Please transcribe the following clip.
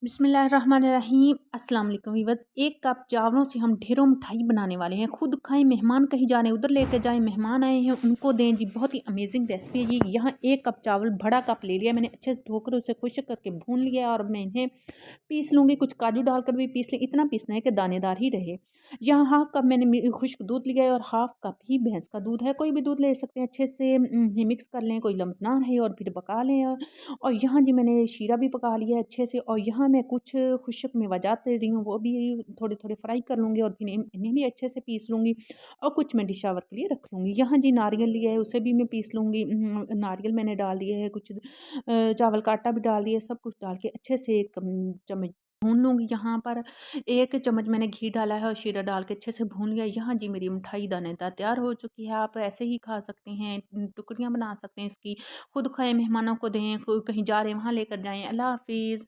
बिस्मिल्लाहिर्रहमानिर्रहीम अस्सलाम वालेकुम वीवर्स। एक कप चावलों से हम ढेरों मिठाई बनाने वाले हैं। खुद खाएं, मेहमान कहीं जाने उधर लेकर जाएं, मेहमान आए हैं उनको दें जी। बहुत ही अमेजिंग रेसिपी है ये। यहाँ एक कप चावल बड़ा कप ले लिया मैंने, अच्छे से धोकर उसे खुश करके भून लिया और मैं इन्हें पीस लूँगी। कुछ काजू डालकर भी पीस लें, इतना पीसना है कि दानेदार ही रहे। यहाँ हाफ़ कप मैंने खुश्क दूध लिया है और हाफ़ कप ही भैंस का दूध है, कोई भी दूध ले सकते हैं। अच्छे से मिक्स कर लें, कोई लम्स ना रहे और फिर पका लें। और यहाँ जी मैंने शीरा भी पका लिया है अच्छे से। और यहाँ मैं कुछ खुशक मेवाजात ले रही हूँ, वो भी थोड़े-थोड़े फ्राई कर लूँगी और फिर इन्हें भी अच्छे से पीस लूँगी और कुछ मैं डिशावर के लिए रख लूँगी। यहाँ जी नारियल लिया है, उसे भी मैं पीस लूँगी। नारियल मैंने डाल दिया है, कुछ चावल का आटा भी डाल दिया है, सब कुछ डाल के अच्छे से 1 चम्मच भून लूँगी। यहाँ पर 1 चम्मच मैंने घी डाला है और शीरा डाल के अच्छे से भून लिया। यहाँ जी मेरी मिठाई दानेदार तैयार हो चुकी है। आप ऐसे ही खा सकते हैं, टुकड़ियाँ बना सकते हैं इसकी, खुद खाएँ, मेहमानों को दें, कोई कहीं जा रहे हैं वहाँ लेकर जाएँ। अल्लाह हाफ़िज़।